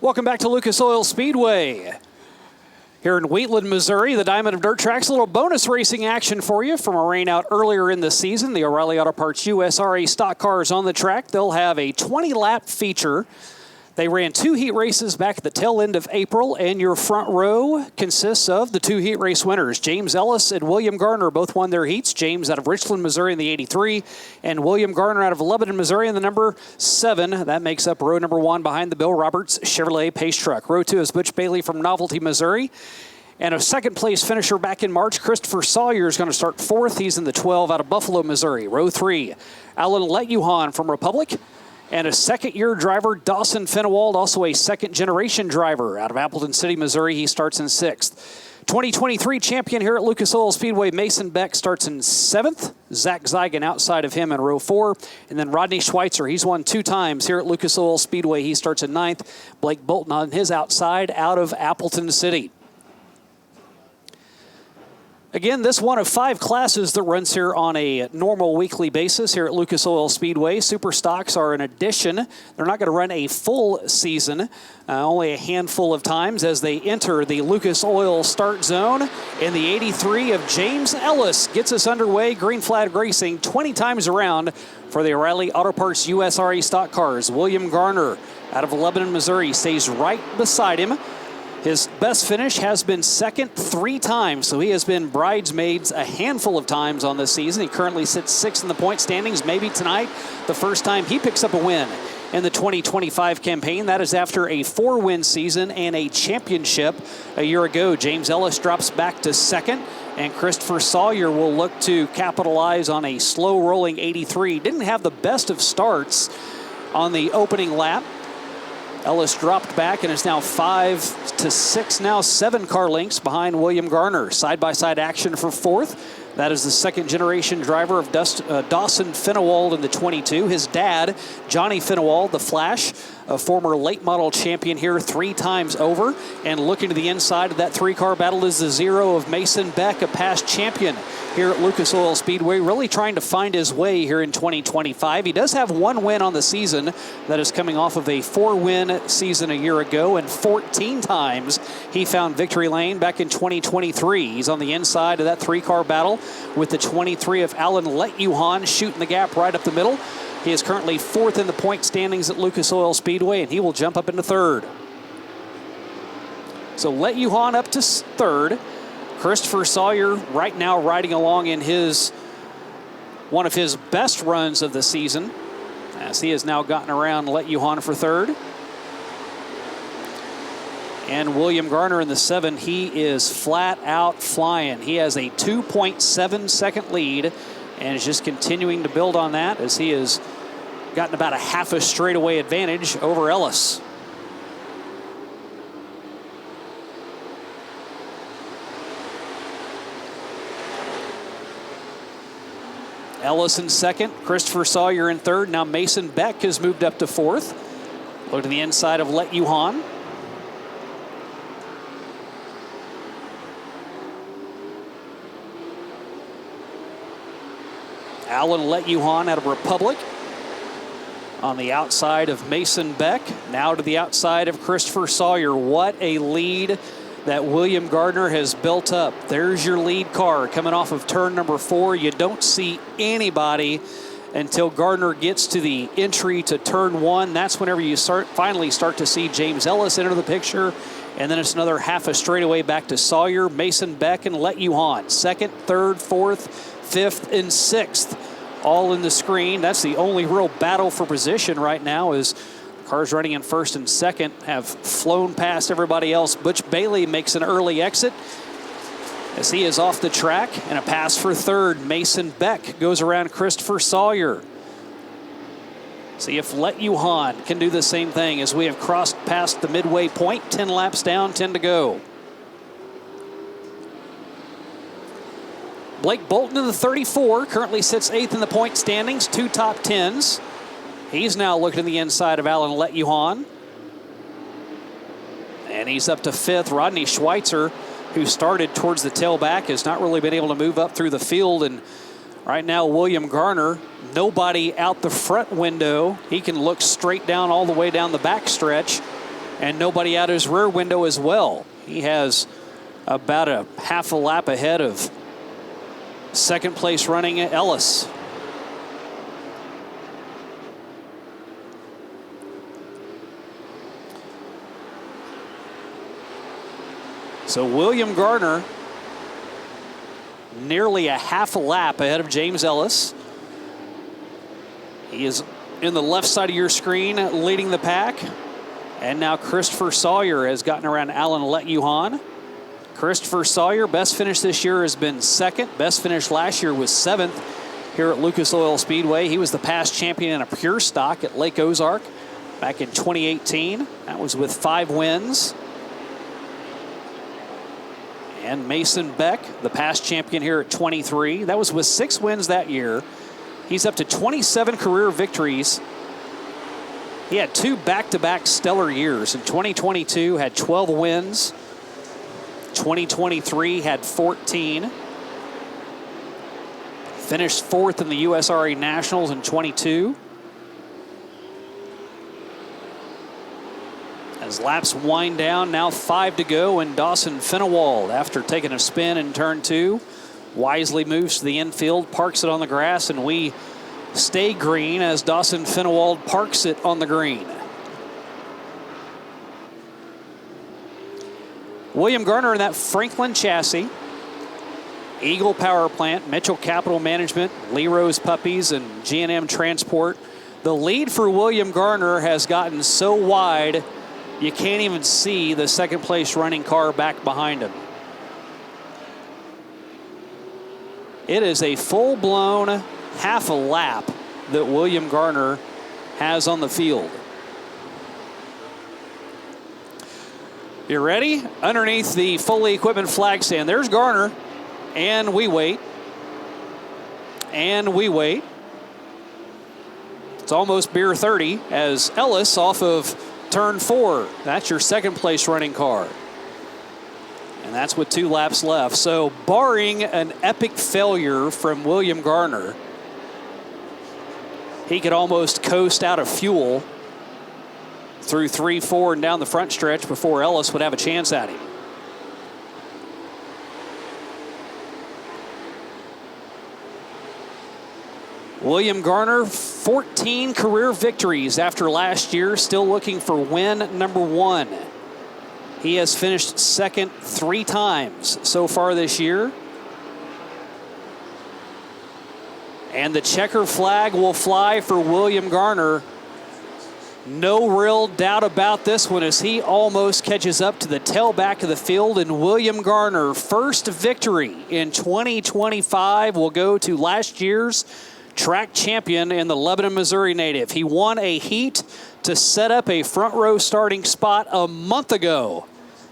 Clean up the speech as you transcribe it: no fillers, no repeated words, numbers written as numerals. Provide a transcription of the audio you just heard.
Welcome back to Lucas Oil Speedway. Here in Wheatland, Missouri, the Diamond of Dirt Track's a little bonus racing action for you from a rain out earlier in the season. The O'Reilly Auto Parts USRA Stock Car is on the track. They'll have a 20-lap feature. They ran 2 heat races back at the tail end of April, and your front row consists of the 2 heat race winners. James Ellis and William Garner both won their heats. James out of Richland, Missouri in the 83, and William Garner out of Lebanon, Missouri in the number 7. That makes up row number 1 behind the Bill Roberts Chevrolet Pace Truck. Row 2 is Butch Bailey from Novelty, Missouri. And a second-place finisher back in March, Christopher Sawyer, is going to start 4th. He's in the 12 out of Buffalo, Missouri. Row 3, Alan Letuhan from Republic. And a second-year driver, Dawson Finnewald, also a second-generation driver out of Appleton City, Missouri. He starts in 6th. 2023 champion here at Lucas Oil Speedway, Mason Beck, starts in 7th. Zach Zeigen outside of him in row 4. And then Rodney Schweitzer, he's won 2 times here at Lucas Oil Speedway. He starts in 9th. Blake Bolton on his outside out of Appleton City. Again, this one of 5 classes that runs here on a normal weekly basis here at Lucas Oil Speedway. Super Stocks are an addition. They're not going to run a full season, only a handful of times as they enter the Lucas Oil start zone. And the 83 of James Ellis gets us underway. Green flag racing 20 times around for the O'Reilly Auto Parts USRA Stock Cars. William Garner out of Lebanon, Missouri stays right beside him. His best finish has been 2nd 3 times, so he has been bridesmaids a handful of times on this season. He currently sits 6th in the point standings. Maybe tonight, the first time he picks up a win in the 2025 campaign. That is after a 4-win season and a championship a year ago. James Ellis drops back to 2nd, and Christopher Sawyer will look to capitalize on a slow-rolling 83. Didn't have the best of starts on the opening lap. Ellis dropped back and is now 5 to 6, now 7 car lengths behind William Garner. Side-by-side action for 4th. That is the second-generation driver of Dawson Finnewald in the 22. His dad, Johnny Finnewald, the Flash, a former late model champion here 3 times over. And looking to the inside of that 3-car battle is the 0 of Mason Beck, a past champion here at Lucas Oil Speedway, really trying to find his way here in 2025. He does have 1 win on the season. That is coming off of a 4-win season a year ago, and 14 times he found victory lane back in 2023. He's on the inside of that 3-car battle with the 23 of Alan Letuhan shooting the gap right up the middle. He is currently 4th in the point standings at Lucas Oil Speedway, and he will jump up into 3rd. So Letuhan up to 3rd. Christopher Sawyer right now riding along in one of his best runs of the season, as he has now gotten around Letuhan for 3rd. And William Garner in the 7, he is flat out flying. He has a 2.7 second lead and is just continuing to build on that as he has gotten about a half a straightaway advantage over Ellis. Ellis in 2nd, Christopher Sawyer in 3rd. Now Mason Beck has moved up to 4th. Look to the inside of Letuhan. Alan Letuhan out of Republic on the outside of Mason Beck. Now to the outside of Christopher Sawyer. What a lead that William Garner has built up. There's your lead car coming off of turn number 4. You don't see anybody until Gardner gets to the entry to turn 1. That's whenever you finally start to see James Ellis enter the picture. And then it's another half a straightaway back to Sawyer, Mason Beck, and Letuhan. 2nd, 3rd, 4th, 5th, and 6th. All in the screen. That's the only real battle for position right now, is cars running in 1st and 2nd have flown past everybody else. Butch Bailey makes an early exit as he is off the track, and a pass for 3rd. Mason Beck goes around Christopher Sawyer. See if Letuhan can do the same thing as we have crossed past the midway point. 10 laps down, 10 to go. Blake Bolton in the 34 currently sits 8th in the point standings, 2 top 10s. He's now looking to the inside of Alan Letuhan. And he's up to 5th. Rodney Schweitzer, who started towards the tailback, has not really been able to move up through the field. And right now, William Garner, nobody out the front window. He can look straight down all the way down the back stretch. and nobody out his rear window as well. He has about a half a lap ahead of second place running Ellis. So William Gardner nearly a half a lap ahead of James Ellis. He is in the left side of your screen leading the pack. And now Christopher Sawyer has gotten around Alan Letuhan. Christopher Sawyer, best finish this year has been second. Best finish last year was seventh here at Lucas Oil Speedway. He was the past champion in a pure stock at Lake Ozark back in 2018. That was with 5 wins. And Mason Beck, the past champion here at 23. That was with 6 wins that year. He's up to 27 career victories. He had 2 back-to-back stellar years. In 2022, had 12 wins. 2023 had 14. Finished 4th in the USRA Nationals in 22. As laps wind down, now 5 to go, and Dawson Finnewald, after taking a spin in turn 2, wisely moves to the infield, parks it on the grass, and we stay green as Dawson Finnewald parks it on the green. William Gardner in that Franklin chassis, Eagle Power Plant, Mitchell Capital Management, Lee Rose Puppies, and G&M Transport. The lead for William Gardner has gotten so wide you can't even see the second place running car back behind him. It is a full-blown half a lap that William Gardner has on the field. You ready? Underneath the Foley Equipment flag stand, there's Gardner, and we wait. And we wait. It's almost beer 30 as Ellis off of turn 4. That's your second place running car. And that's with 2 laps left. So barring an epic failure from William Gardner, he could almost coast out of fuel through 3, 4, and down the front stretch before Ellis would have a chance at him. William Gardner, 14 career victories after last year, still looking for win number 1. He has finished second 3 times so far this year. And the checker flag will fly for William Gardner. No real doubt about this one as he almost catches up to the tailback of the field. And William Gardner, first victory in 2025, will go to last year's track champion in the Lebanon, Missouri native. He won a heat to set up a front row starting spot a month ago